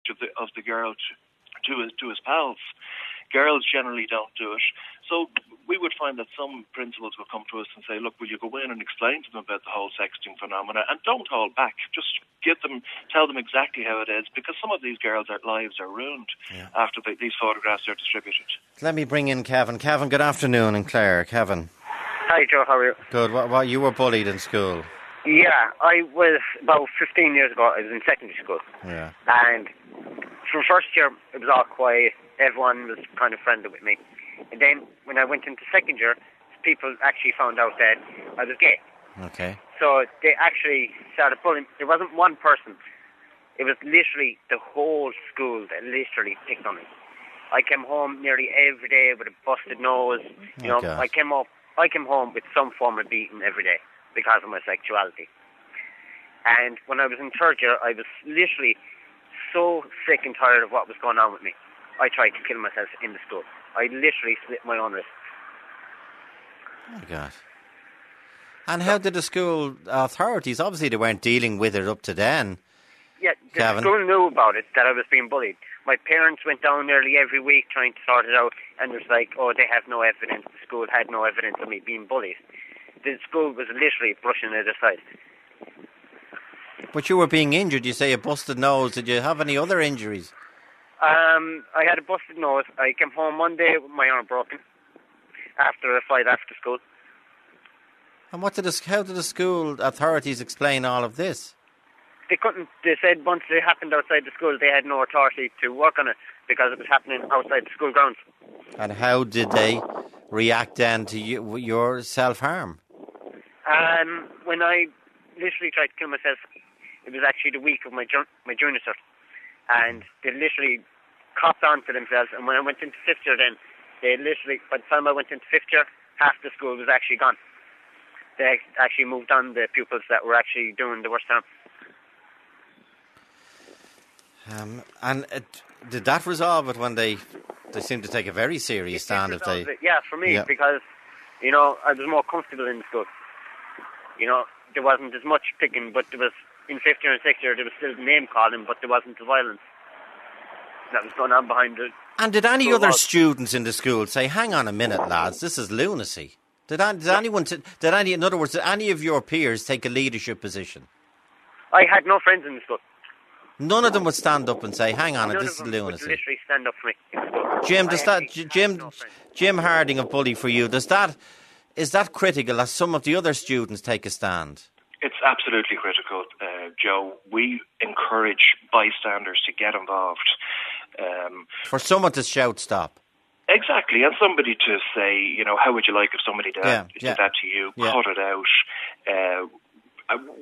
of the girl to his pals. Girls generally don't do it. So we would find that some principals would come to us and say, look, will you go in and explain to them about the whole sexting phenomena, and don't hold back. Just tell them exactly how it is, because some of these girls' lives are ruined after these photographs are distributed. Let me bring in Kevin. Kevin, good afternoon, and Claire. Kevin. Hi, Joe. How are you? Good. What you were bullied in school? Yeah, I was about 15 years ago. I was in secondary school. Yeah. And from first year, it was all quiet. Everyone was kind of friendly with me. And then when I went into second year, people actually found out that I was gay. Okay. So they actually started bullying. There wasn't one person. It was literally the whole school that literally picked on me. I came home nearly every day with a busted nose. You know, God. I came home with some form of beating every day because of my sexuality. And when I was in third year, I was literally so sick and tired of what was going on with me. I tried to kill myself in the school. I literally slit my own wrist. Oh, God. And how did the school authorities, obviously they weren't dealing with it up to then. Yeah, the Kevin? school knew about it, that I was being bullied. My parents went down nearly every week trying to sort it out, and it was like, oh, they have no evidence. The school had no evidence of me being bullied. The school was literally brushing it aside. But you were being injured. You say a busted nose. Did you have any other injuries? I had a busted nose. I came home one day with my arm broken after a fight after school. And how did the school authorities explain all of this? They couldn't. They said once it happened outside the school, they had no authority to work on it because it was happening outside the school grounds. And how did they react then to your self-harm? When I literally tried to kill myself, it was actually the week of my junior cert. And they literally copped on to themselves. And when I went into fifth year then, they literally, by the time I went into fifth year, half the school was actually gone. They actually moved on the pupils that were actually doing the worst harm. Did that resolve it when they seemed to take a very serious stand? Yeah, for me, because, you know, I was more comfortable in the school. You know, there wasn't as much picking, but there was, in fifth year and sixth year, there was still name calling, but there wasn't the violence that was going on behind it. And did any other students in the school say, hang on a minute, lads, this is lunacy? In other words, did any of your peers take a leadership position? I had no friends in the school. None of them would stand up and say, hang on, this is lunacy. None of them would literally stand up for me in the school. Jim Harding of Bully for You, is that critical as some of the other students take a stand? It's absolutely critical, Joe. We encourage bystanders to get involved. For someone to shout stop. Exactly, and somebody to say, you know, how would you like if somebody did that to you? Cut it out.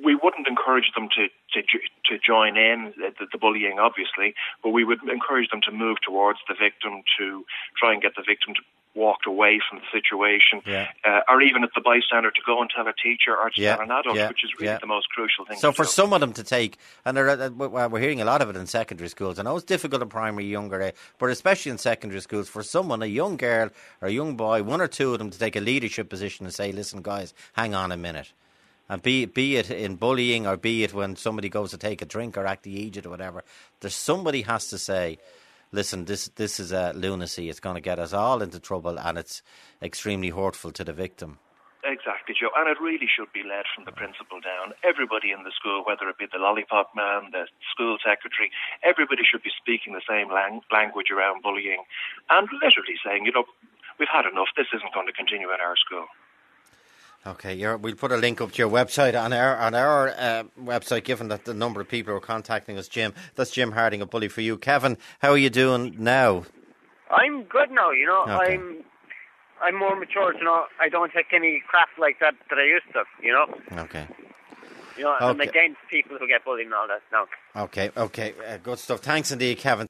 We wouldn't encourage them to join in the bullying, obviously, but we would encourage them to move towards the victim, to try and get the victim to walk away from the situation, or even if the bystander to go and tell a teacher or to tell an adult, which is really the most crucial thing. So for some of them to take, and we're hearing a lot of it in secondary schools. I know it's difficult in primary, younger age, but especially in secondary schools, for someone, a young girl or a young boy, one or two of them to take a leadership position and say, listen guys, hang on a minute. And be it in bullying or be it when somebody goes to take a drink or act the aged or whatever, there's somebody has to say, listen, this is a lunacy. It's going to get us all into trouble and it's extremely hurtful to the victim. Exactly, Joe. And it really should be led from the principal down. Everybody in the school, whether it be the lollipop man, the school secretary, everybody should be speaking the same language around bullying and literally saying, you know, we've had enough. This isn't going to continue in our school. Okay, we'll put a link up to your website on our website, given that the number of people who are contacting us, Jim. That's Jim Harding of Bully for You. Kevin, how are you doing now? I'm good now, you know. Okay. I'm more mature, you know. I don't take any crap like that I used to, you know. Okay. You know, I'm against people who get bullied and all that now. Okay, good stuff. Thanks indeed, Kevin.